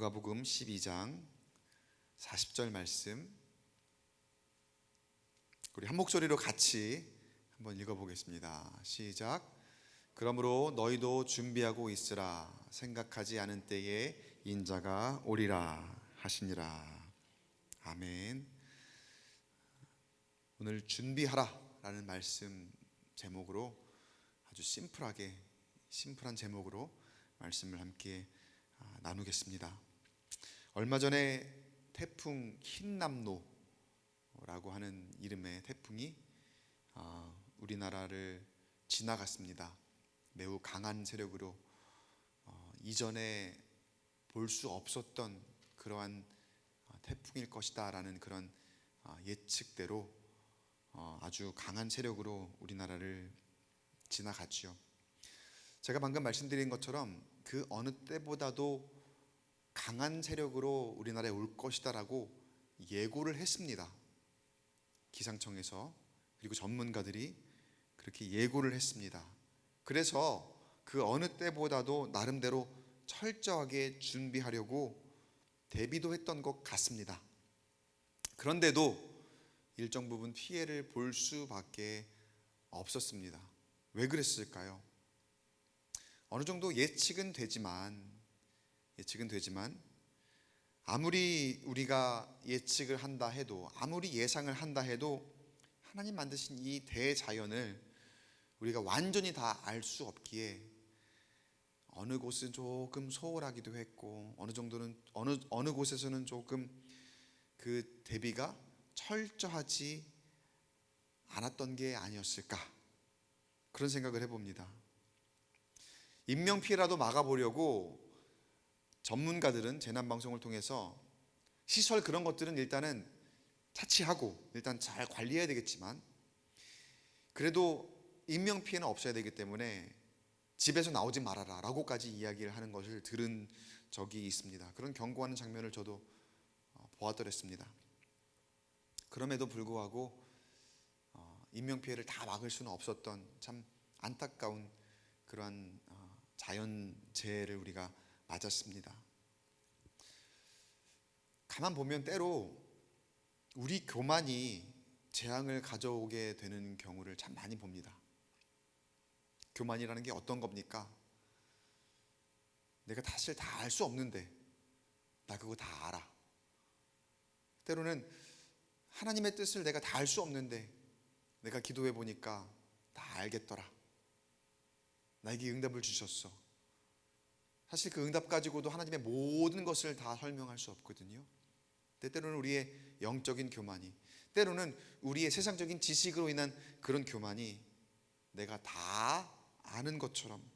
누가복음 12장 40절 말씀, 우리 한 목소리로 같이 한번 읽어보겠습니다. 시작. 그러므로 너희도 준비하고 있으라. 생각하지 않은 때에 인자가 오리라 하시니라. 아멘. 오늘 준비하라 라는 말씀 제목으로 아주 심플한 제목으로 말씀을 함께 나누겠습니다. 얼마 전에 태풍 흰남노라고 하는 이름의 태풍이 우리나라를 지나갔습니다. 매우 강한 세력으로 이전에 볼 수 없었던 그러한 태풍일 것이다 라는 그런 예측대로 아주 강한 세력으로 우리나라를 지나갔죠. 제가 방금 말씀드린 것처럼 그 어느 때보다도 강한 세력으로 우리나라에 올 것이다 라고 예고를 했습니다. 기상청에서, 그리고 전문가들이 그렇게 예고를 했습니다. 그래서 그 어느 때보다도 나름대로 철저하게 준비하려고 대비도 했던 것 같습니다. 그런데도 일정 부분 피해를 볼 수밖에 없었습니다. 왜 그랬을까요? 어느 정도 예측은 되지만 아무리 우리가 예측을 한다 해도, 아무리 예상을 한다 해도 하나님 만드신 이 대자연을 우리가 완전히 다 알 수 없기에 어느 곳은 조금 소홀하기도 했고 어느 곳에서는 조금 그 대비가 철저하지 않았던 게 아니었을까, 그런 생각을 해봅니다. 인명피해라도 막아보려고 전문가들은 재난방송을 통해서 시설 그런 것들은 일단은 차치하고 일단 잘 관리해야 되겠지만, 그래도 인명피해는 없어야 되기 때문에 집에서 나오지 말아라 라고까지 이야기를 하는 것을 들은 적이 있습니다. 그런 경고하는 장면을 저도 보았더랬습니다. 그럼에도 불구하고 인명피해를 다 막을 수는 없었던 참 안타까운 그러한 자연재해를 우리가 맞았습니다. 가만 보면 때로 우리 교만이 재앙을 가져오게 되는 경우를 참 많이 봅니다. 교만이라는 게 어떤 겁니까? 내가 사실 다 알 수 없는데 나 그거 다 알아. 때로는 하나님의 뜻을 내가 다 알 수 없는데 내가 기도해 보니까 다 알겠더라. 나에게 응답을 주셨어. 사실 그 응답 가지고도 하나님의 모든 것을 다 설명할 수 없거든요. 때로는 우리의 영적인 교만이, 때로는 우리의 세상적인 지식으로 인한 그런 교만이 내가 다 아는 것처럼,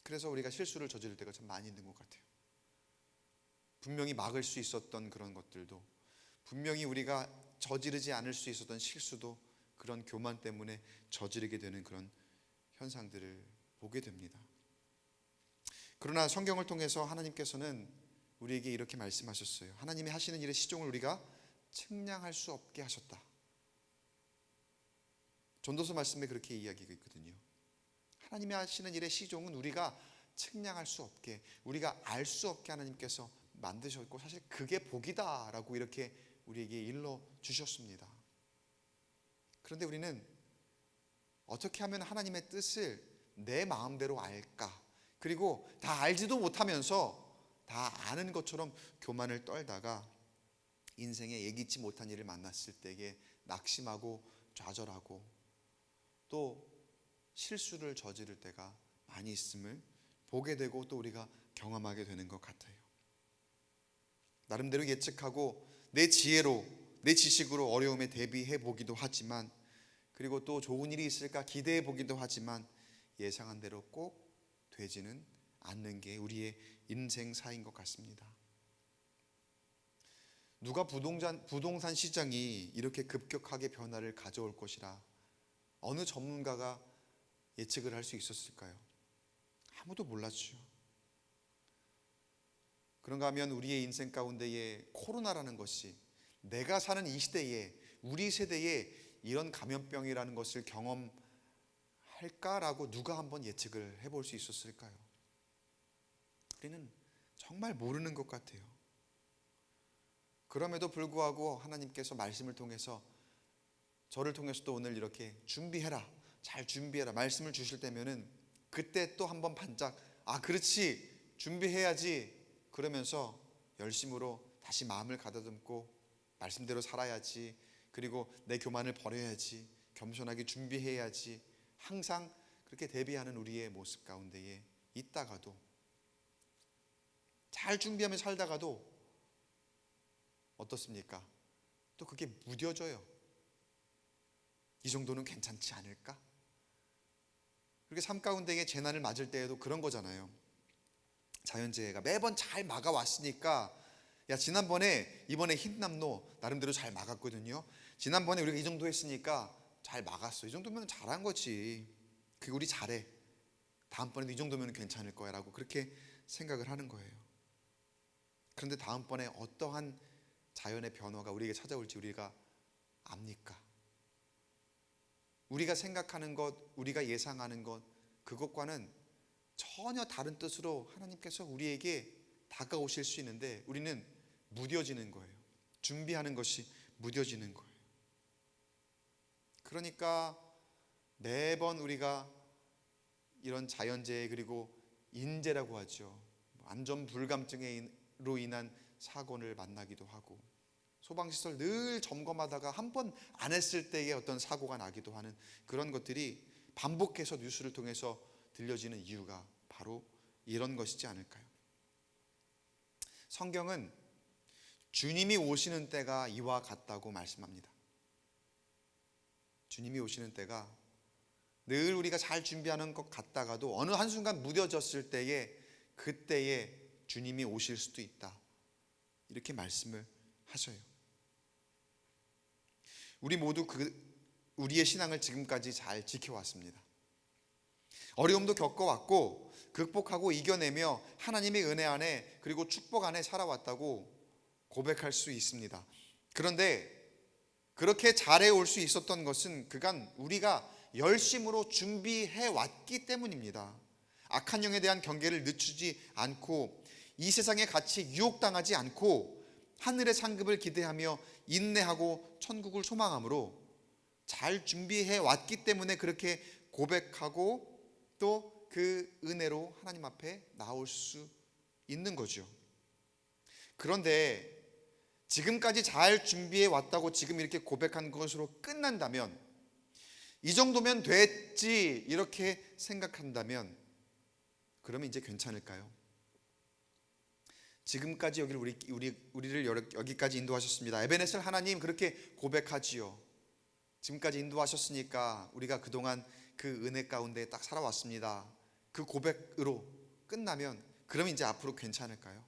그래서 우리가 실수를 저지를 때가 참 많이 있는 것 같아요. 분명히 막을 수 있었던 그런 것들도, 분명히 우리가 저지르지 않을 수 있었던 실수도 그런 교만 때문에 저지르게 되는 그런 현상들을 보게 됩니다. 그러나 성경을 통해서 하나님께서는 우리에게 이렇게 말씀하셨어요. 하나님이 하시는 일의 시종을 우리가 측량할 수 없게 하셨다. 전도서 말씀에 그렇게 이야기가 있거든요. 하나님이 하시는 일의 시종은 우리가 측량할 수 없게, 우리가 알 수 없게 하나님께서 만드셨고, 사실 그게 복이다 라고 이렇게 우리에게 일러 주셨습니다. 그런데 우리는 어떻게 하면 하나님의 뜻을 내 마음대로 알까? 그리고 다 알지도 못하면서 다 아는 것처럼 교만을 떨다가 인생에 예기치 못한 일을 만났을 때에 낙심하고 좌절하고 또 실수를 저지를 때가 많이 있음을 보게 되고 또 우리가 경험하게 되는 것 같아요. 나름대로 예측하고 내 지혜로, 내 지식으로 어려움에 대비해 보기도 하지만, 그리고 또 좋은 일이 있을까 기대해 보기도 하지만 예상한 대로 꼭 되지는 않는 게 우리의 인생사인 것 같습니다. 누가 부동산 시장이 이렇게 급격하게 변화를 가져올 것이라 어느 전문가가 예측을 할 수 있었을까요? 아무도 몰랐죠. 그런가 하면 우리의 인생 가운데에 코로나라는 것이 내가 사는 이 시대에, 우리 세대에 이런 감염병이라는 것을 경험할까라고 누가 한번 예측을 해볼 수 있었을까요? 우리는 정말 모르는 것 같아요. 그럼에도 불구하고 하나님께서 말씀을 통해서 저를 통해서도 오늘 이렇게 준비해라, 잘 준비해라 말씀을 주실 때면은 그때 또 한번 반짝 그렇지 준비해야지 그러면서 열심으로 다시 마음을 가다듬고 말씀대로 살아야지, 그리고 내 교만을 버려야지, 겸손하게 준비해야지, 항상 그렇게 대비하는 우리의 모습 가운데에 있다가도, 잘 준비하며 살다가도 어떻습니까? 또 그게 무뎌져요. 이 정도는 괜찮지 않을까? 그렇게 삶 가운데에 재난을 맞을 때에도 그런 거잖아요. 자연재해가 매번 잘 막아왔으니까, 야 지난번에 이번에 흰남노 나름대로 잘 막았거든요. 지난번에 우리가 이 정도 했으니까 잘 막았어. 이 정도면 잘한 거지. 그게 우리 잘해. 다음번에도 이 정도면 괜찮을 거야 라고 그렇게 생각을 하는 거예요. 그런데 다음번에 어떠한 자연의 변화가 우리에게 찾아올지 우리가 압니까? 우리가 생각하는 것, 우리가 예상하는 것, 그것과는 전혀 다른 뜻으로 하나님께서 우리에게 다가오실 수 있는데 우리는 무뎌지는 거예요. 준비하는 것이 무뎌지는 거예요. 그러니까 매번 우리가 이런 자연재해, 그리고 인재라고 하죠, 안전 불감증으로 인한 사고를 만나기도 하고, 소방시설 늘 점검하다가 한 번 안 했을 때의 어떤 사고가 나기도 하는 그런 것들이 반복해서 뉴스를 통해서 들려지는 이유가 바로 이런 것이지 않을까요? 성경은 주님이 오시는 때가 이와 같다고 말씀합니다. 주님이 오시는 때가 늘 우리가 잘 준비하는 것 같다가도 어느 한순간 무뎌졌을 때에, 그때에 주님이 오실 수도 있다, 이렇게 말씀을 하셔요. 우리 모두 우리의 신앙을 지금까지 잘 지켜왔습니다. 어려움도 겪어왔고 극복하고 이겨내며 하나님의 은혜 안에, 그리고 축복 안에 살아왔다고 고백할 수 있습니다. 그런데 그렇게 잘해올 수 있었던 것은 그간 우리가 열심으로 준비해 왔기 때문입니다. 악한 영에 대한 경계를 늦추지 않고, 이 세상의 가치에 유혹당하지 않고, 하늘의 상급을 기대하며 인내하고 천국을 소망함으로 잘 준비해 왔기 때문에 그렇게 고백하고 또 그 은혜로 하나님 앞에 나올 수 있는 거죠. 그런데 지금까지 잘 준비해 왔다고 지금 이렇게 고백한 것으로 끝난다면, 이 정도면 됐지 이렇게 생각한다면, 그러면 이제 괜찮을까요? 지금까지 우리를 여기까지 인도하셨습니다. 에베네셀 하나님 그렇게 고백하지요. 지금까지 인도하셨으니까 우리가 그동안 그 은혜 가운데 딱 살아왔습니다. 그 고백으로 끝나면 그러면 이제 앞으로 괜찮을까요?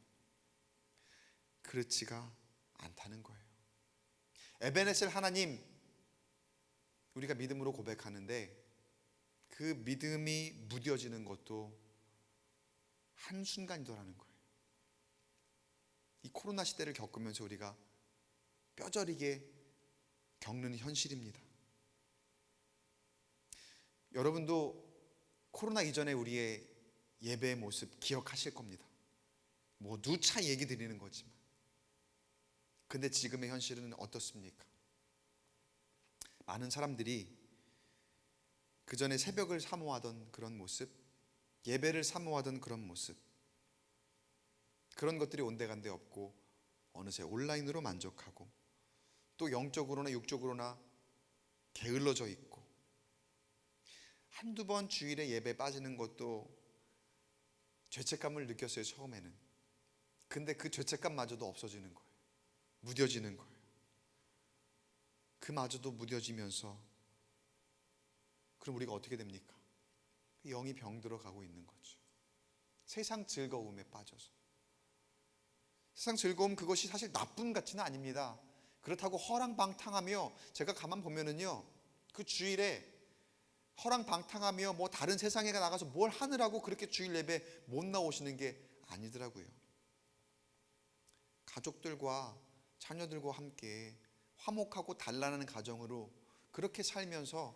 그렇지가 않다는 거예요. 에베네셀 하나님 우리가 믿음으로 고백하는데 그 믿음이 무뎌지는 것도 한순간이더라는 거예요. 이 코로나 시대를 겪으면서 우리가 뼈저리게 겪는 현실입니다. 여러분도 코로나 이전에 우리의 예배의 모습 기억하실 겁니다. 뭐 누차 얘기 드리는 거지만, 근데 지금의 현실은 어떻습니까? 많은 사람들이 그 전에 새벽을 사모하던 그런 모습, 예배를 사모하던 그런 모습, 그런 것들이 온데간데 없고 어느새 온라인으로 만족하고, 또 영적으로나 육적으로나 게을러져 있고, 한두 번 주일에 예배 빠지는 것도 죄책감을 느꼈어요, 처음에는. 근데 그 죄책감마저도 없어지는 거예요. 무뎌지는 거예요. 그마저도 무뎌지면서 그럼 우리가 어떻게 됩니까? 영이 병들어 가고 있는 거죠. 세상 즐거움에 빠져서. 세상 즐거움, 그것이 사실 나쁜 가치는 아닙니다. 그렇다고 허랑방탕하며, 제가 가만 보면은요, 그 주일에 허랑방탕하며 뭐 다른 세상에 나가서 뭘 하느라고 그렇게 주일 예배 못 나오시는 게 아니더라고요. 가족들과 자녀들과 함께 화목하고 단란한 가정으로 그렇게 살면서,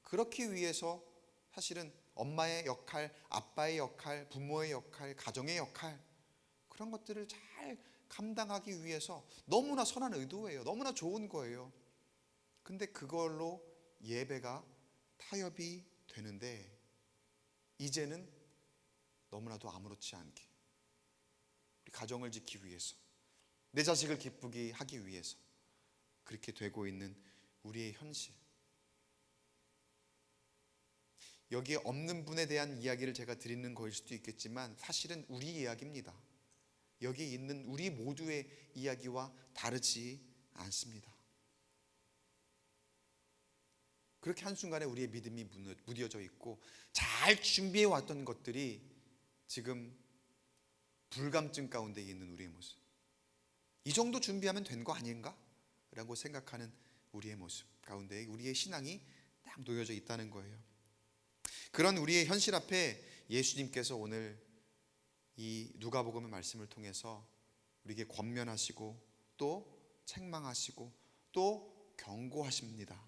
그렇기 위해서 사실은 엄마의 역할, 아빠의 역할, 부모의 역할, 가정의 역할, 그런 것들을 잘 감당하기 위해서 너무나 선한 의도예요. 너무나 좋은 거예요. 근데 그걸로 예배가 타협이 되는데 이제는 너무나도 아무렇지 않게 우리 가정을 지키기 위해서 내 자식을 기쁘게 하기 위해서 그렇게 되고 있는 우리의 현실, 여기에 없는 분에 대한 이야기를 제가 드리는 거일 수도 있겠지만 사실은 우리 이야기입니다. 여기 있는 우리 모두의 이야기와 다르지 않습니다. 그렇게 한순간에 우리의 믿음이 무뎌져 있고 잘 준비해 왔던 것들이 지금 불감증 가운데 있는 우리의 모습, 이 정도 준비하면 된 거 아닌가? 라고 생각하는 우리의 모습 가운데 우리의 신앙이 딱 놓여져 있다는 거예요. 그런 우리의 현실 앞에 예수님께서 오늘 이 누가복음의 말씀을 통해서 우리에게 권면하시고 또 책망하시고 또 경고하십니다.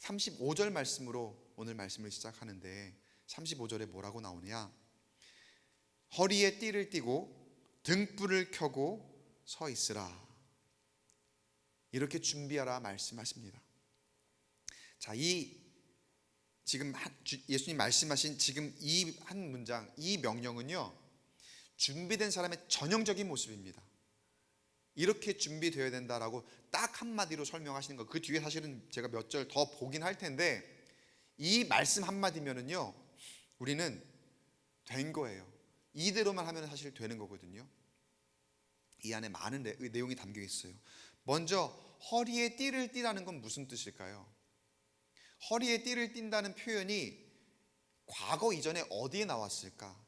35절 말씀으로 오늘 말씀을 시작하는데 35절에 뭐라고 나오냐? 허리에 띠를 띠고 등불을 켜고 서 있으라. 이렇게 준비하라 말씀하십니다. 자, 지금 예수님 말씀하신 지금 이 한 문장, 이 명령은요, 준비된 사람의 전형적인 모습입니다. 이렇게 준비되어야 된다라고 딱 한마디로 설명하시는 거. 그 뒤에 사실은 제가 몇 절 더 보긴 할 텐데 이 말씀 한마디면은요 우리는 된 거예요. 이대로만 하면 사실 되는 거거든요. 이 안에 많은 내용이 담겨 있어요. 먼저 허리에 띠를 띠라는 건 무슨 뜻일까요? 허리에 띠를 띈다는 표현이 과거 이전에 어디에 나왔을까?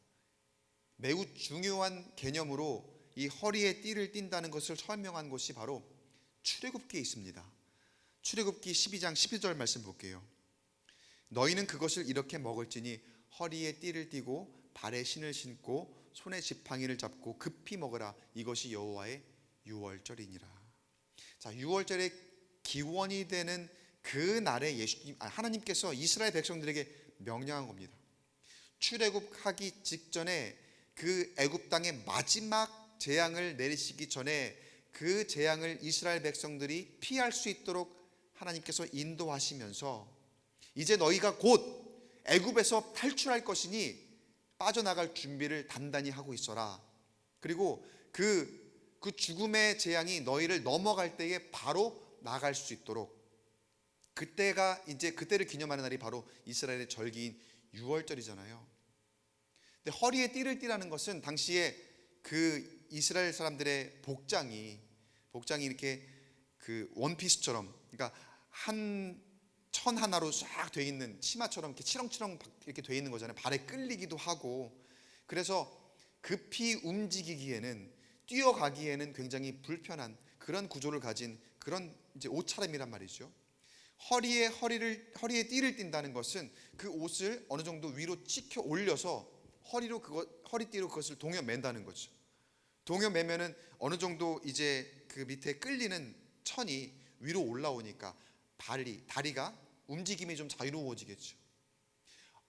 매우 중요한 개념으로 이 허리에 띠를 띈다는 것을 설명한 곳이 바로 출애굽기에 있습니다. 출애굽기 12장 12절 말씀 볼게요. 너희는 그것을 이렇게 먹을지니 허리에 띠를 띠고 발에 신을 신고 손에 지팡이를 잡고 급히 먹으라. 이것이 여호와의 유월절이니라. 자, 유월절의 기원이 되는 그 날에 하나님께서 이스라엘 백성들에게 명령한 겁니다. 출애굽하기 직전에 그 애굽 땅의 마지막 재앙을 내리시기 전에 그 재앙을 이스라엘 백성들이 피할 수 있도록 하나님께서 인도하시면서 이제 너희가 곧 애굽에서 탈출할 것이니 빠져나갈 준비를 단단히 하고 있어라. 그리고 그 죽음의 재앙이 너희를 넘어갈 때에 바로 나갈 수 있도록, 그때를 기념하는 날이 바로 이스라엘의 절기인 유월절이잖아요. 근데 허리에 띠를 띠라는 것은 당시에 그 이스라엘 사람들의 복장이 이렇게 그 원피스처럼, 그러니까 한 천 하나로 쫙 돼 있는 치마처럼 이렇게 치렁치렁 이렇게 돼 있는 거잖아요. 발에 끌리기도 하고. 그래서 급히 움직이기에는, 뛰어가기에는 굉장히 불편한 그런 구조를 가진 그런 이제 옷차림이란 말이죠. 허리에 띠를 띈다는 것은 그 옷을 어느 정도 위로 찍혀 올려서 허리띠로 그것을 동여 맨다는 거죠. 동여 매면은 어느 정도 이제 그 밑에 끌리는 천이 위로 올라오니까 다리가 움직임이 좀 자유로워지겠죠.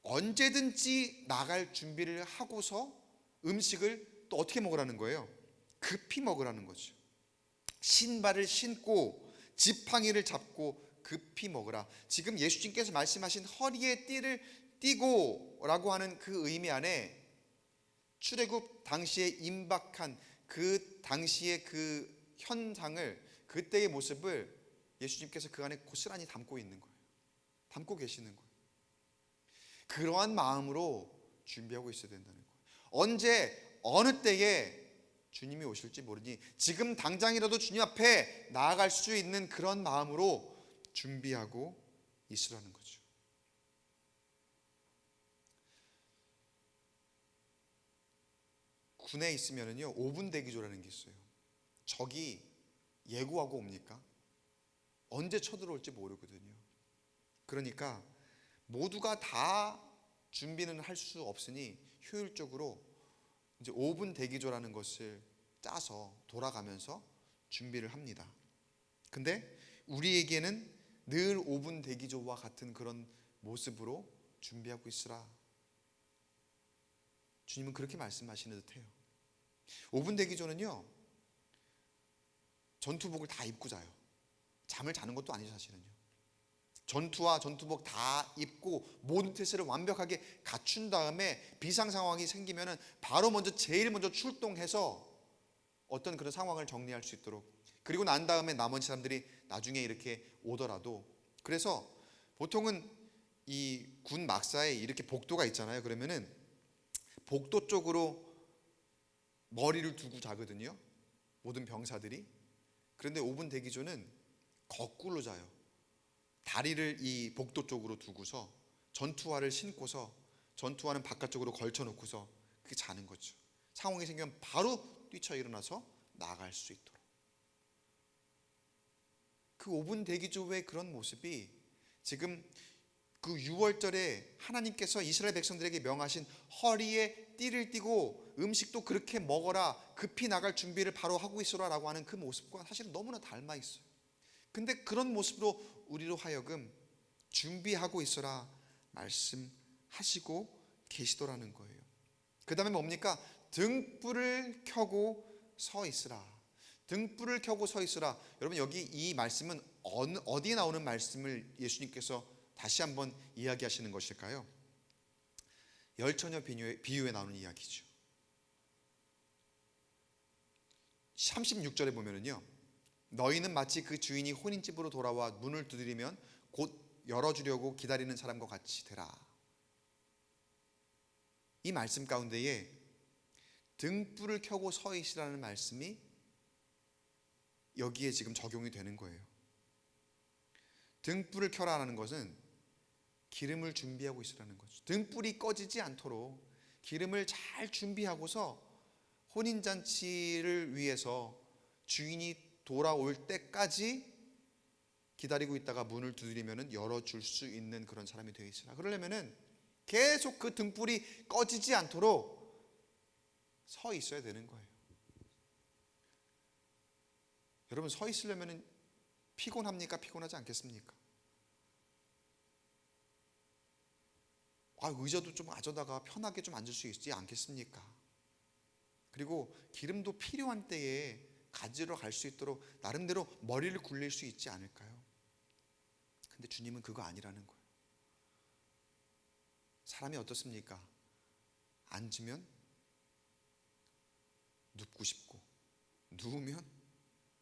언제든지 나갈 준비를 하고서 음식을 또 어떻게 먹으라는 거예요? 급히 먹으라는 거죠. 신발을 신고 지팡이를 잡고 급히 먹으라. 지금 예수님께서 말씀하신 허리에 띠를 띠고 라고 하는 그 의미 안에 출애굽 당시에 임박한 그 당시의 그 현상을, 그때의 모습을 예수님께서 그 안에 고스란히 담고 있는 거예요. 담고 계시는 거예요. 그러한 마음으로 준비하고 있어야 된다는 거예요. 언제 어느 때에 주님이 오실지 모르니 지금 당장이라도 주님 앞에 나아갈 수 있는 그런 마음으로 준비하고 있으라는 거죠. 군에 있으면은요 5분 대기조라는 게 있어요. 적이 예고하고 옵니까? 언제 쳐들어올지 모르거든요. 그러니까 모두가 다 준비는 할 수 없으니 효율적으로 이제 5분 대기조라는 것을 짜서 돌아가면서 준비를 합니다. 근데 우리에게는 늘 5분 대기조와 같은 그런 모습으로 준비하고 있으라. 주님은 그렇게 말씀하시는 듯해요. 5분 대기조는요, 전투복을 다 입고 자요. 잠을 자는 것도 아니죠, 사실은요. 전투와 전투복 다 입고 모든 태세를 완벽하게 갖춘 다음에 비상 상황이 생기면은 바로 제일 먼저 출동해서 어떤 그런 상황을 정리할 수 있도록, 그리고 난 다음에 나머지 사람들이 나중에 이렇게 오더라도, 그래서 보통은 이 군 막사에 이렇게 복도가 있잖아요. 그러면은 복도 쪽으로 머리를 두고 자거든요, 모든 병사들이. 그런데 5분 대기조는 거꾸로 자요. 다리를 이 복도 쪽으로 두고서 전투화를 신고서, 전투화는 바깥쪽으로 걸쳐놓고서 그렇게 자는 거죠. 상황이 생기면 바로 뛰쳐 일어나서 나갈 수 있도록. 그 5분 대기조의 그런 모습이 지금 그 6월절에 하나님께서 이스라엘 백성들에게 명하신 허리에 띠를 띠고 음식도 그렇게 먹어라, 급히 나갈 준비를 바로 하고 있어라 라고 하는 그 모습과 사실은 너무나 닮아 있어요. 근데 그런 모습으로 우리로 하여금 준비하고 있어라 말씀하시고 계시더라는 거예요. 그 다음에 뭡니까? 등불을 켜고 서 있으라. 등불을 켜고 서 있으라. 여러분, 여기 이 말씀은 어디에 나오는 말씀을 예수님께서 다시 한번 이야기하시는 것일까요? 열처녀 비유에 나오는 이야기죠. 36절에 보면은요, 너희는 마치 그 주인이 혼인집으로 돌아와 문을 두드리면 곧 열어주려고 기다리는 사람과 같이 되라. 이 말씀 가운데에 등불을 켜고 서 있으라는 말씀이 여기에 지금 적용이 되는 거예요. 등불을 켜라는 것은 기름을 준비하고 있으라는 거죠. 등불이 꺼지지 않도록 기름을 잘 준비하고서 혼인잔치를 위해서 주인이 돌아올 때까지 기다리고 있다가 문을 두드리면 열어줄 수 있는 그런 사람이 되어 있으라. 그러려면 계속 그 등불이 꺼지지 않도록 서 있어야 되는 거예요. 여러분, 서 있으려면 피곤합니까? 피곤하지 않겠습니까? 의자도 좀 가져다가 편하게 좀 앉을 수 있지 않겠습니까? 그리고 기름도 필요한 때에 가지러 갈 수 있도록 나름대로 머리를 굴릴 수 있지 않을까요? 근데 주님은 그거 아니라는 거예요. 사람이 어떻습니까? 앉으면 눕고 싶고, 누우면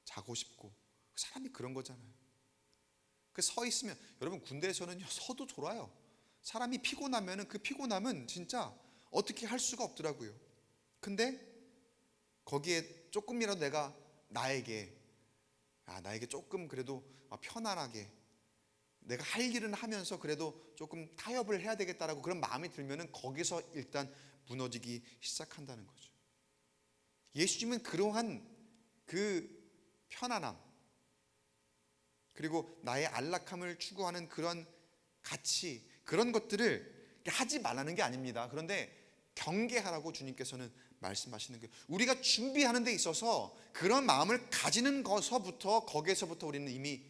자고 싶고, 사람이 그런 거잖아요. 그 서 있으면, 여러분 군대에서는요, 서도 졸아요. 사람이 피곤하면 그 피곤함은 진짜 어떻게 할 수가 없더라고요. 근데 거기에 조금이라도 내가 나에게 조금 그래도 편안하게 내가 할 일은 하면서 그래도 조금 타협을 해야 되겠다라고 그런 마음이 들면은 거기서 일단 무너지기 시작한다는 거죠. 예수님은 그러한 그 편안함, 그리고 나의 안락함을 추구하는 그런 가치, 그런 것들을 하지 말라는 게 아닙니다. 그런데 경계하라고 주님께서는 말씀하시는 거예요. 우리가 준비하는 데 있어서 그런 마음을 가지는 거기에서부터 우리는 이미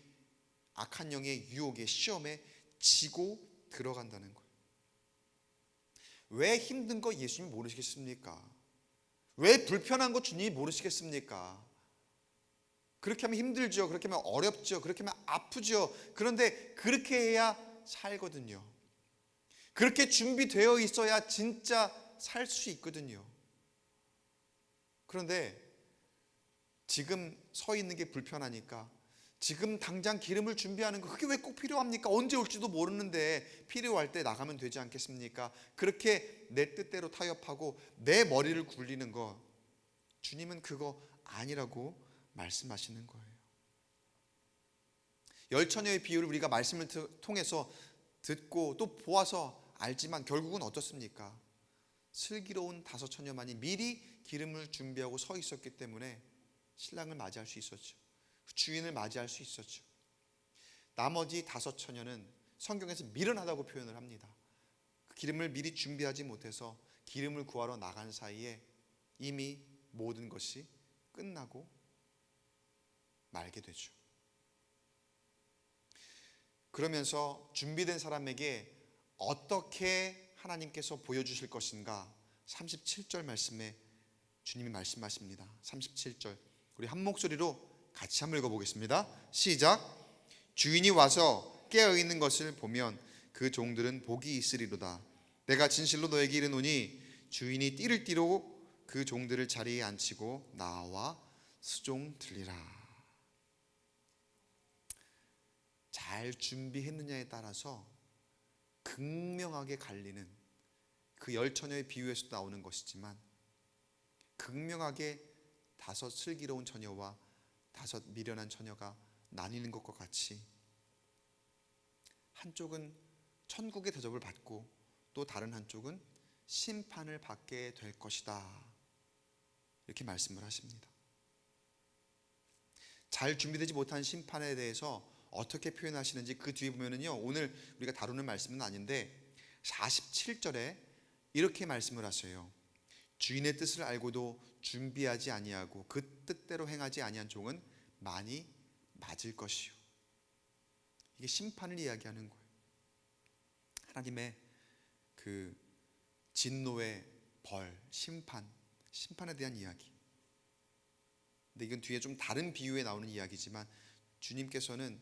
악한 영의 유혹에, 시험에 지고 들어간다는 거예요. 왜 힘든 거 예수님이 모르시겠습니까? 왜 불편한 거 주님이 모르시겠습니까? 그렇게 하면 힘들죠. 그렇게 하면 어렵죠. 그렇게 하면 아프죠. 그런데 그렇게 해야 살거든요. 그렇게 준비되어 있어야 진짜 살 수 있거든요. 그런데 지금 서 있는 게 불편하니까, 지금 당장 기름을 준비하는 거, 그게 왜 꼭 필요합니까? 언제 올지도 모르는데 필요할 때 나가면 되지 않겠습니까? 그렇게 내 뜻대로 타협하고 내 머리를 굴리는 거, 주님은 그거 아니라고 말씀하시는 거예요. 열처녀의 비유를 우리가 말씀을 통해서 듣고 또 보아서 알지만 결국은 어떻습니까? 슬기로운 5처녀만이 미리 기름을 준비하고 서 있었기 때문에 신랑을 맞이할 수 있었죠. 주인을 맞이할 수 있었죠. 나머지 5처녀는 성경에서 미련하다고 표현을 합니다. 그 기름을 미리 준비하지 못해서 기름을 구하러 나간 사이에 이미 모든 것이 끝나고 말게 되죠. 그러면서 준비된 사람에게 어떻게 하나님께서 보여주실 것인가, 37절 말씀에 주님이 말씀하십니다. 37절 우리 한 목소리로 같이 한번 읽어보겠습니다. 시작. 주인이 와서 깨어있는 것을 보면 그 종들은 복이 있으리로다. 내가 진실로 너에게 이르노니 주인이 띠를 띠로 그 종들을 자리에 앉히고 나와 수종 들리라. 잘 준비했느냐에 따라서 극명하게 갈리는, 그 열 처녀의 비유에서 나오는 것이지만 극명하게 5 슬기로운 처녀와 5 미련한 처녀가 나뉘는 것과 같이 한쪽은 천국의 대접을 받고 또 다른 한쪽은 심판을 받게 될 것이다, 이렇게 말씀을 하십니다. 잘 준비되지 못한 심판에 대해서 어떻게 표현하시는지 그 뒤에 보면은요, 오늘 우리가 다루는 말씀은 아닌데 47절에 이렇게 말씀을 하세요. 주인의 뜻을 알고도 준비하지 아니하고 그 뜻대로 행하지 아니한 종은 많이 맞을 것이요. 이게 심판을 이야기하는 거예요. 하나님의 그 진노의 벌, 심판에 대한 이야기. 근데 이건 뒤에 좀 다른 비유에 나오는 이야기지만 주님께서는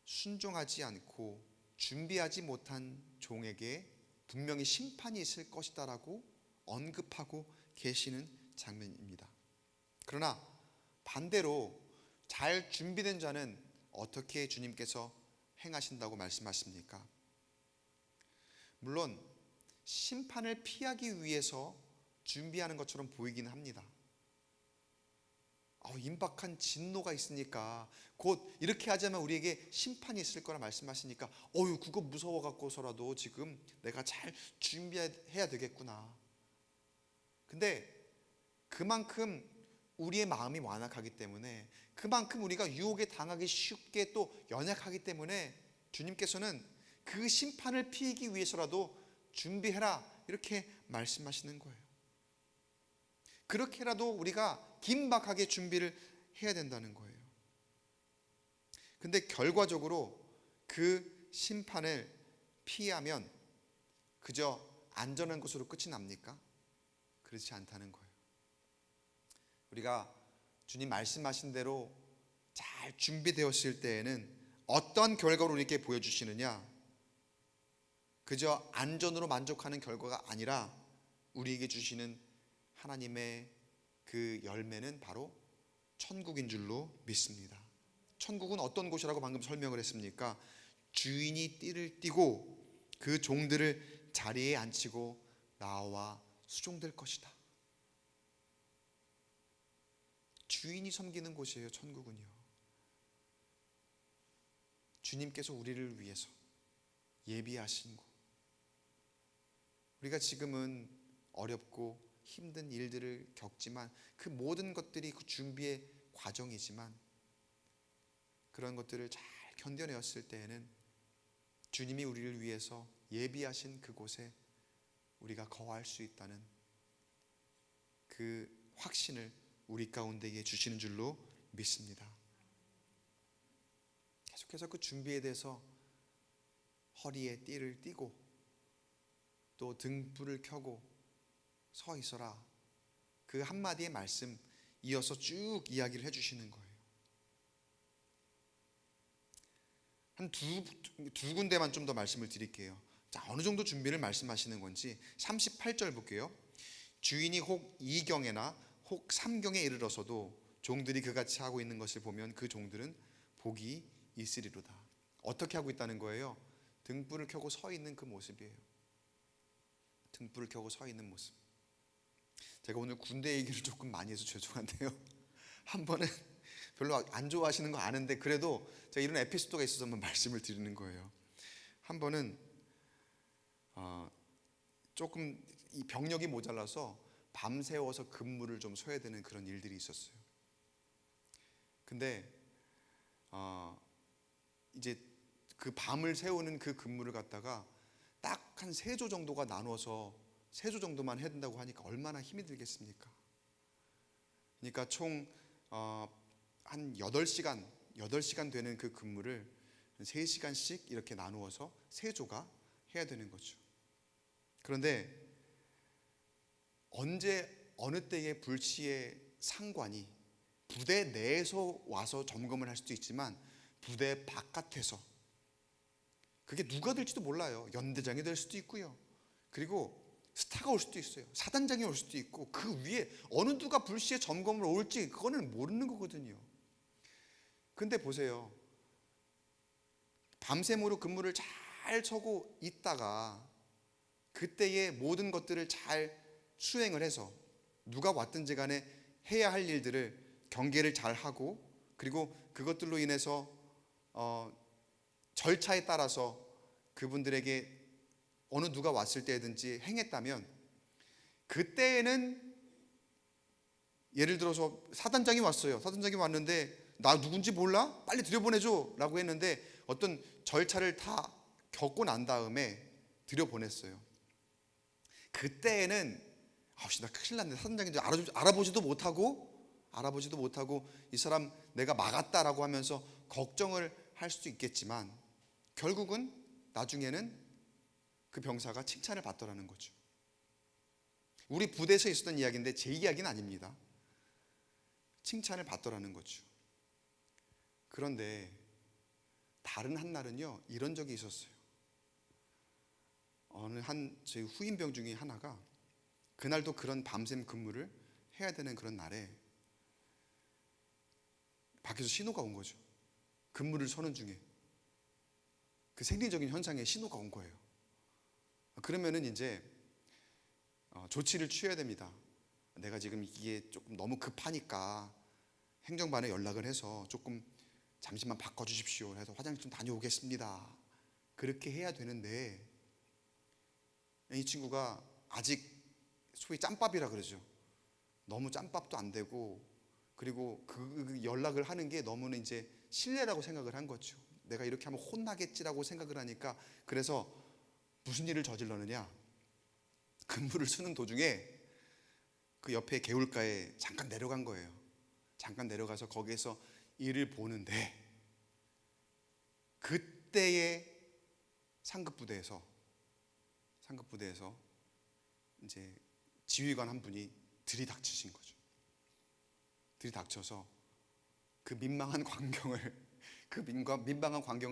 순종하지 않고 준비하지 못한 종에게 분명히 심판이 있을 것이다라고 언급하고 계시는 장면입니다. 그러나 반대로 잘 준비된 자는 어떻게 주님께서 행하신다고 말씀하십니까? 물론 심판을 피하기 위해서 준비하는 것처럼 보이기는 합니다. 임박한 진노가 있으니까 곧 이렇게 하자면 우리에게 심판이 있을 거라 말씀하시니까 그거 무서워 갖고서라도 지금 내가 잘 준비해야 되겠구나. 근데 그만큼 우리의 마음이 완악하기 때문에, 그만큼 우리가 유혹에 당하기 쉽게 또 연약하기 때문에 주님께서는 그 심판을 피하기 위해서라도 준비해라, 이렇게 말씀하시는 거예요. 그렇게라도 우리가 긴박하게 준비를 해야 된다는 거예요. 근데 결과적으로 그 심판을 피하면 그저 안전한 곳으로 끝이 납니까? 그렇지 않다는 거예요. 우리가 주님 말씀하신 대로 잘 준비되었을 때에는 어떤 결과를 우리에게 보여주시느냐? 그저 안전으로 만족하는 결과가 아니라 우리에게 주시는 하나님의 그 열매는 바로 천국인 줄로 믿습니다. 천국은 어떤 곳이라고 방금 설명을 했습니까? 주인이 띠를 띠고 그 종들을 자리에 앉히고 나와 수종될 것이다. 주인이 섬기는 곳이에요, 천국은요. 주님께서 우리를 위해서 예비하신 곳. 우리가 지금은 어렵고 힘든 일들을 겪지만 그 모든 것들이 그 준비의 과정이지만 그런 것들을 잘 견뎌내었을 때에는 주님이 우리를 위해서 예비하신 그곳에 우리가 거할 수 있다는 그 확신을 우리 가운데에 주시는 줄로 믿습니다. 계속해서 그 준비에 대해서 허리에 띠를 띠고 또 등불을 켜고 서 있어라, 그 한마디의 말씀 이어서 쭉 이야기를 해주시는 거예요. 한 두 군데만 좀 더 말씀을 드릴게요. 자, 어느 정도 준비를 말씀하시는 건지 38절 볼게요. 주인이 혹 2경에나 혹 3경에 이르러서도 종들이 그같이 하고 있는 것을 보면 그 종들은 복이 있으리로다. 어떻게 하고 있다는 거예요? 등불을 켜고 서 있는 그 모습이에요. 등불을 켜고 서 있는 모습. 제가 오늘 군대 얘기를 조금 많이 해서 죄송한데요. 한 번은 별로 안 좋아하시는 거 아는데 그래도 제가 이런 에피소드가 있어서 한번 말씀을 드리는 거예요. 한 번은 조금 이 병력이 모자라서 밤새워서 근무를 좀 서야 되는 그런 일들이 있었어요. 근데 이제 그 밤을 새우는 그 근무를 갖다가 딱 한 3조 정도가 나눠서 3조 정도만 해야 된다고 하니까 얼마나 힘이 들겠습니까? 그러니까 총 한 8시간 되는 그 근무를 3시간씩 이렇게 나누어서 3조가 해야 되는 거죠. 그런데 언제 어느 때의 불시의 상관이 부대 내에서 와서 점검을 할 수도 있지만 부대 바깥에서, 그게 누가 될지도 몰라요. 연대장이 될 수도 있고요, 그리고 스타가 올 수도 있어요. 사단장이 올 수도 있고, 그 위에 어느 누가 불시에 점검을 올지 그거는 모르는 거거든요. 근데 보세요, 밤샘으로 근무를 잘 서고 있다가 그때의 모든 것들을 잘 수행을 해서 누가 왔든지 간에 해야 할 일들을 경계를 잘 하고, 그리고 그것들로 인해서 절차에 따라서 그분들에게 어느 누가 왔을 때든지 행했다면, 그때에는 예를 들어서 사단장이 왔어요. 사단장이 왔는데 나 누군지 몰라? 빨리 들여보내줘 라고 했는데 어떤 절차를 다 겪고 난 다음에 들여보냈어요. 그때에는 나 큰일 났네, 사단장인지 알아보지도 못하고 이 사람 내가 막았다라고 하면서 걱정을 할 수도 있겠지만, 결국은 나중에는 그 병사가 칭찬을 받더라는 거죠. 우리 부대에서 있었던 이야기인데 제 이야기는 아닙니다. 칭찬을 받더라는 거죠. 그런데 다른 한 날은요, 이런 적이 있었어요. 어느 저희 후임병 중에 하나가 그날도 그런 밤샘 근무를 해야 되는 그런 날에 밖에서 신호가 온 거죠. 근무를 서는 중에 그 생리적인 현상에 신호가 온 거예요. 그러면은 이제 조치를 취해야 됩니다. 내가 지금 이게 조금 너무 급하니까 행정반에 연락을 해서 조금 잠시만 바꿔주십시오 해서 화장실 좀 다녀오겠습니다. 그렇게 해야 되는데, 이 친구가 아직 소위 짬밥이라 그러죠. 너무 짬밥도 안 되고, 그리고 그 연락을 하는 게 너무는 이제 실례라고 생각을 한 거죠. 내가 이렇게 하면 혼나겠지라고 생각을 하니까, 그래서 무슨 일을 저질러느냐, 근무를 쓰는 도중에 그 옆에 개울가에 잠깐 내려간 거예요. 잠깐 내려가서 거기에서 일을 보는데, 그때의 상급부대에서 이제 지휘관 한 분이 들이닥치신 거죠. 들이닥쳐서 그 민망한 광경을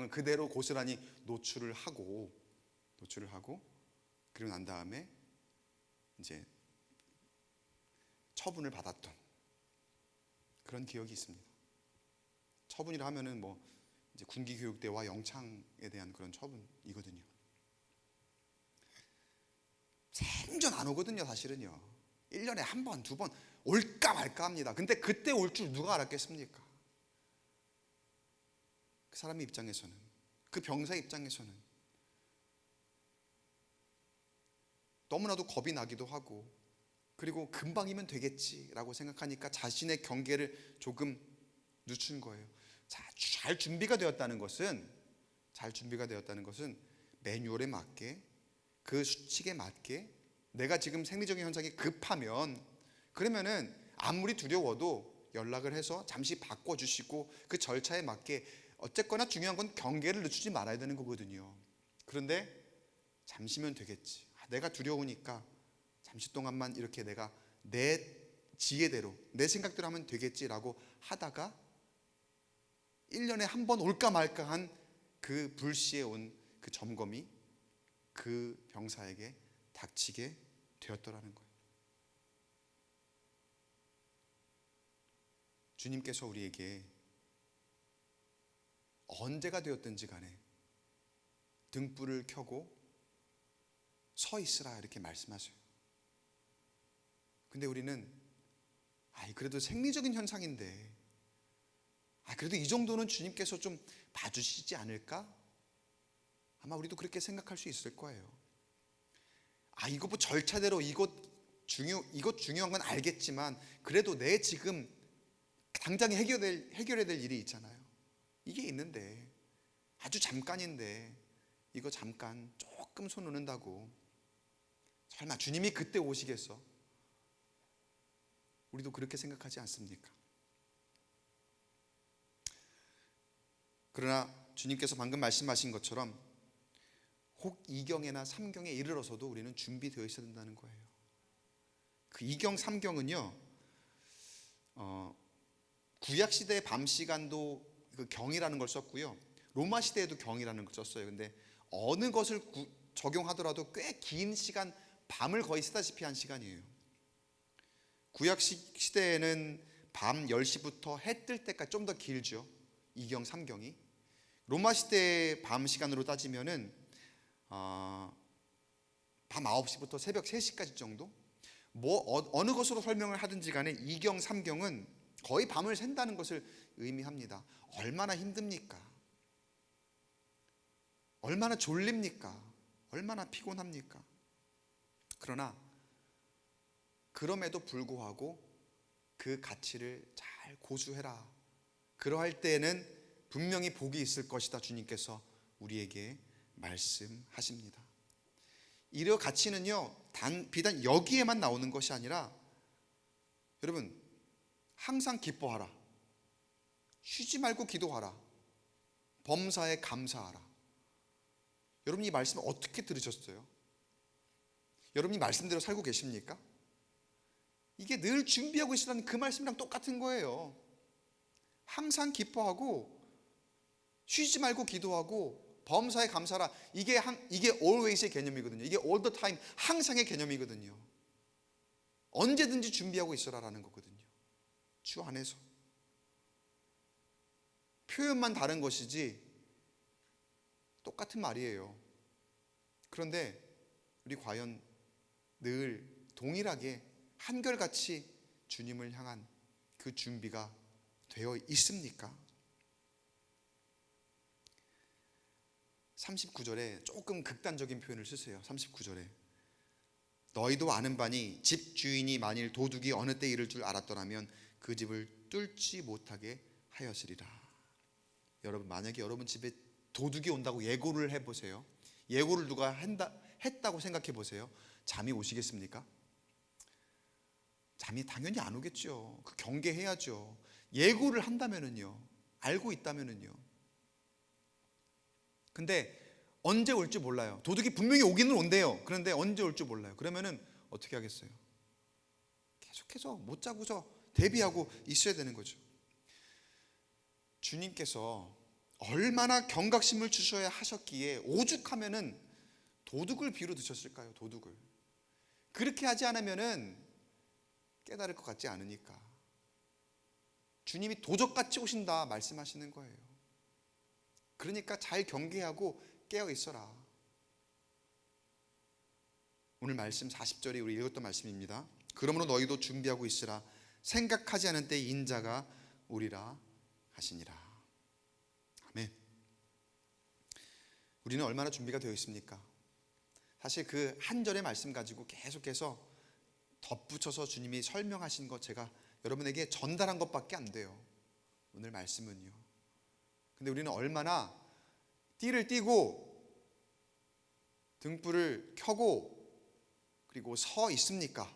그대로 고스란히 노출을 하고 그리고 난 다음에 이제 처분을 받았던 그런 기억이 있습니다. 처분이라 하면은 뭐 이제 군기교육대와 영창에 대한 그런 처분이거든요. 생전 안 오거든요, 사실은요. 1년에 한 번, 두 번 올까 말까 합니다. 근데 그때 올 줄 누가 알았겠습니까? 그 사람의 입장에서는, 그 병사의 입장에서는 너무나도 겁이 나기도 하고, 그리고 금방이면 되겠지라고 생각하니까 자신의 경계를 조금 늦춘 거예요. 잘 준비가 되었다는 것은 매뉴얼에 맞게, 그 수칙에 맞게, 내가 지금 생리적인 현상이 급하면 그러면은 아무리 두려워도 연락을 해서 잠시 바꿔주시고, 그 절차에 맞게, 어쨌거나 중요한 건 경계를 늦추지 말아야 되는 거거든요. 그런데 잠시면 되겠지, 내가 두려우니까 잠시 동안만 이렇게 내가 내 지혜대로 내 생각대로 하면 되겠지라고 하다가 1년에 한 번 올까 말까 한 그 불시에 온 그 점검이 그 병사에게 닥치게 되었더라는 거예요. 주님께서 우리에게 언제가 되었든지 간에 등불을 켜고 서 있으라 이렇게 말씀하세요. 근데 우리는 그래도 생리적인 현상인데 그래도 이 정도는 주님께서 좀 봐주시지 않을까? 아마 우리도 그렇게 생각할 수 있을 거예요. 이거 뭐 절차대로 이것 중요한 건 알겠지만 그래도 내 지금 당장 해결해야 될 일이 있잖아요. 이게 있는데 아주 잠깐인데 이거 잠깐 조금 손 놓는다고 설마 주님이 그때 오시겠어? 우리도 그렇게 생각하지 않습니까? 그러나 주님께서 방금 말씀하신 것처럼 혹 2경에나 3경에 이르러서도 우리는 준비되어 있어야 된다는 거예요. 그 이경 삼경은요, 구약 시대의 밤 시간도 그 경이라는 걸 썼고요, 로마 시대에도 경이라는 걸 썼어요. 근데 어느 것을 적용하더라도 꽤 긴 시간, 밤을 거의 쓰다시피 한 시간이에요. 구약 시대에는 밤 10시부터 해 뜰 때까지 좀 더 길죠, 이경 삼경이. 로마 시대의 밤 시간으로 따지면은 밤 9시부터 새벽 3시까지 정도? 어느 것으로 설명을 하든지 간에 이경 삼경은 거의 밤을 샌다는 것을 의미합니다. 얼마나 힘듭니까? 얼마나 졸립니까? 얼마나 피곤합니까? 그러나 그럼에도 불구하고 그 가치를 잘 고수해라. 그러할 때에는 분명히 복이 있을 것이다, 주님께서 우리에게 말씀하십니다. 이 가치는요, 비단 여기에만 나오는 것이 아니라, 여러분, 항상 기뻐하라, 쉬지 말고 기도하라, 범사에 감사하라. 여러분, 이 말씀을 어떻게 들으셨어요? 여러분이 말씀대로 살고 계십니까? 이게 늘 준비하고 있으라는 그 말씀이랑 똑같은 거예요. 항상 기뻐하고 쉬지 말고 기도하고 범사에 감사하라. 이게 always의 개념이거든요. 이게 all the time, 항상의 개념이거든요. 언제든지 준비하고 있어라라는 거거든요. 주 안에서. 표현만 다른 것이지 똑같은 말이에요. 그런데 우리 과연 늘 동일하게 한결같이 주님을 향한 그 준비가 되어 있습니까? 39절에 조금 극단적인 표현을 쓰세요. 39절에 너희도 아는 바니 집 주인이 만일 도둑이 어느 때 이를 줄 알았더라면 그 집을 뚫지 못하게 하였으리라. 여러분, 만약에 여러분 집에 도둑이 온다고 예고를 해보세요. 예고를 누가 했다고 생각해 보세요. 잠이 오시겠습니까? 잠이 당연히 안 오겠죠. 그 경계해야죠. 예고를 한다면은요, 알고 있다면은요. 근데 언제 올지 몰라요. 도둑이 분명히 오기는 온대요. 그런데 언제 올지 몰라요. 그러면은 어떻게 하겠어요? 계속해서 못 자고서 대비하고 있어야 되는 거죠. 주님께서 얼마나 경각심을 주셔야 하셨기에 오죽하면은 도둑을 비로 드셨을까요? 도둑을. 그렇게 하지 않으면은 깨달을 것 같지 않으니까 주님이 도적같이 오신다 말씀하시는 거예요. 그러니까 잘 경계하고 깨어 있어라. 오늘 말씀 40절에 우리 읽었던 말씀입니다. 그러므로 너희도 준비하고 있으라. 생각하지 않은 때 인자가 오리라 하시니라. 아멘. 우리는 얼마나 준비가 되어 있습니까? 사실 그 한 절의 말씀 가지고 계속해서 덧붙여서 주님이 설명하신 것 제가 여러분에게 전달한 것밖에 안 돼요. 오늘 말씀은요. 근데 우리는 얼마나 띠를 띠고 등불을 켜고 그리고 서 있습니까?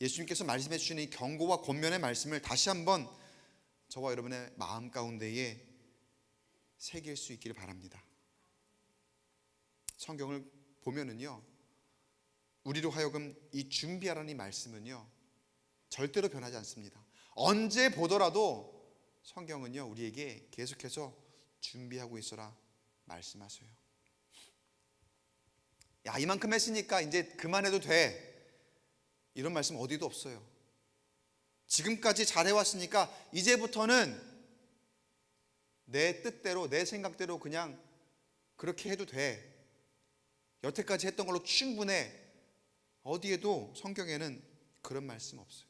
예수님께서 말씀해 주시는 이 경고와 권면의 말씀을 다시 한번 저와 여러분의 마음 가운데에 새길 수 있기를 바랍니다. 성경을 보면은요, 우리로 하여금 이 준비하라는 이 말씀은요 절대로 변하지 않습니다. 언제 보더라도 성경은요 우리에게 계속해서 준비하고 있어라 말씀하세요. 야, 이만큼 했으니까 이제 그만해도 돼, 이런 말씀 어디도 없어요. 지금까지 잘해왔으니까 이제부터는 내 뜻대로 내 생각대로 그냥 그렇게 해도 돼, 여태까지 했던 걸로 충분해, 어디에도 성경에는 그런 말씀 없어요.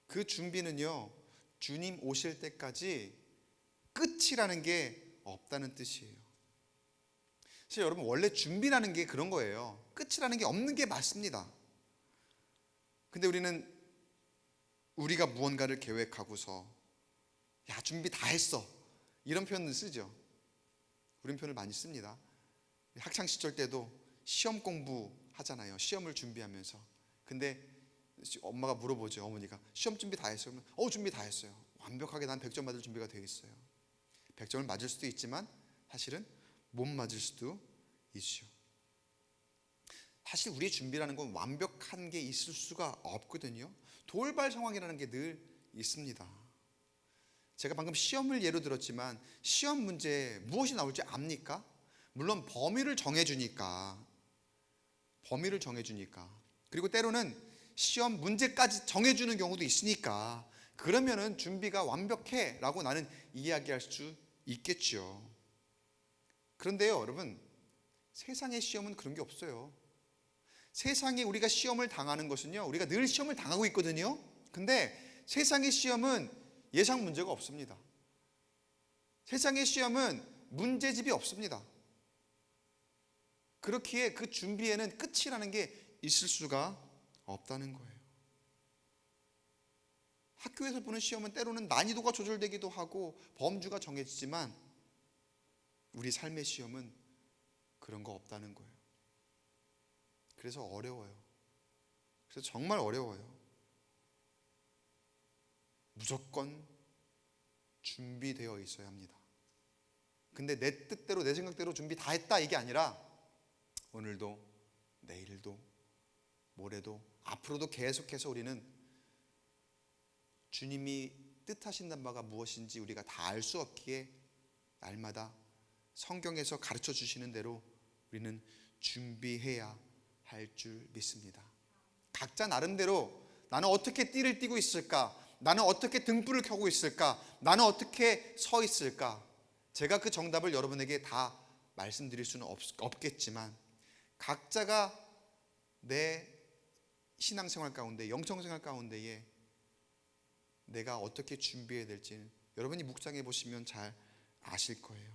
그 준비는요 주님 오실 때까지 끝이라는 게 없다는 뜻이에요. 사실 여러분, 원래 준비라는 게 그런 거예요. 끝이라는 게 없는 게 맞습니다. 근데 우리는 우리가 무언가를 계획하고서 야, 준비 다 했어, 이런 표현을 쓰죠. 그런 표현을 많이 씁니다. 학창시절 때도 시험 공부하잖아요. 시험을 준비하면서. 근데 엄마가 물어보죠. 어머니가 시험 준비 다 했어요? 그러면 준비 다 했어요. 완벽하게 난 100점 맞을 준비가 되어 있어요. 100점을 맞을 수도 있지만 사실은 못 맞을 수도 있죠. 사실 우리의 준비라는 건 완벽한 게 있을 수가 없거든요. 돌발 상황이라는 게 늘 있습니다. 제가 방금 시험을 예로 들었지만 시험 문제 무엇이 나올지 압니까? 물론 범위를 정해주니까. 그리고 때로는 시험 문제까지 정해주는 경우도 있으니까 그러면은 준비가 완벽해 라고 나는 이야기할 수 있겠죠. 그런데요, 여러분, 세상의 시험은 그런 게 없어요. 세상에 우리가 시험을 당하는 것은요, 우리가 늘 시험을 당하고 있거든요. 근데 세상의 시험은 예상 문제가 없습니다. 세상의 시험은 문제집이 없습니다. 그렇기에 그 준비에는 끝이라는 게 있을 수가 없다는 거예요. 학교에서 보는 시험은 때로는 난이도가 조절되기도 하고 범주가 정해지지만 우리 삶의 시험은 그런 거 없다는 거예요. 그래서 어려워요. 그래서 정말 어려워요. 무조건 준비되어 있어야 합니다. 근데 내 뜻대로 내 생각대로 준비 다 했다 이게 아니라 오늘도 내일도 모레도 앞으로도 계속해서 우리는 주님이 뜻하신다는 바가 무엇인지 우리가 다 알 수 없기에 날마다 성경에서 가르쳐 주시는 대로 우리는 준비해야 할 줄 믿습니다. 각자 나름대로 나는 어떻게 띠를 띠고 있을까? 나는 어떻게 등불을 켜고 있을까? 나는 어떻게 서 있을까? 제가 그 정답을 여러분에게 다 말씀드릴 수는 없겠지만 각자가 내 신앙생활 가운데, 영성생활 가운데에 내가 어떻게 준비해야 될지 여러분이 묵상해 보시면 잘 아실 거예요.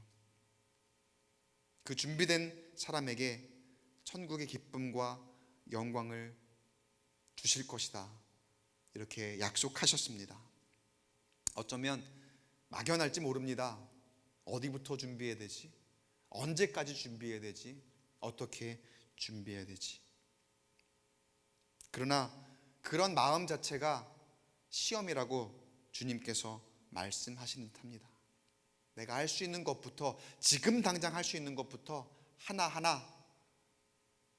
그 준비된 사람에게 천국의 기쁨과 영광을 주실 것이다, 이렇게 약속하셨습니다. 어쩌면 막연할지 모릅니다. 어디부터 준비해야 되지? 언제까지 준비해야 되지? 어떻게 준비해야 되지? 그러나 그런 마음 자체가 시험이라고 주님께서 말씀하시는 듯합니다. 내가 할 수 있는 것부터, 지금 당장 할 수 있는 것부터 하나하나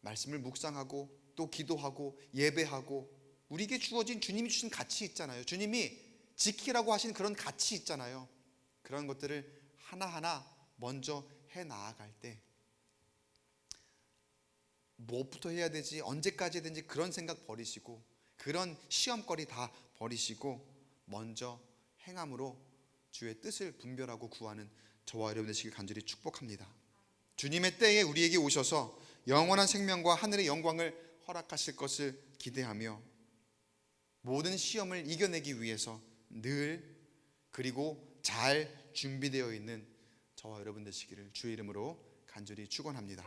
말씀을 묵상하고 또 기도하고 예배하고 우리에게 주어진 주님이 주신 가치 있잖아요. 주님이 지키라고 하신 그런 가치 있잖아요. 그런 것들을 하나하나 먼저 해 나아갈 때 무엇부터 해야 되지, 언제까지 해야 되는지 그런 생각 버리시고 그런 시험거리 다 버리시고 먼저 행함으로 주의 뜻을 분별하고 구하는 저와 여러분 되시길 간절히 축복합니다. 주님의 때에 우리에게 오셔서 영원한 생명과 하늘의 영광을 허락하실 것을 기대하며 모든 시험을 이겨내기 위해서 늘 그리고 잘 준비되어 있는 저와 여러분 되시기를 주의 이름으로 간절히 축원합니다.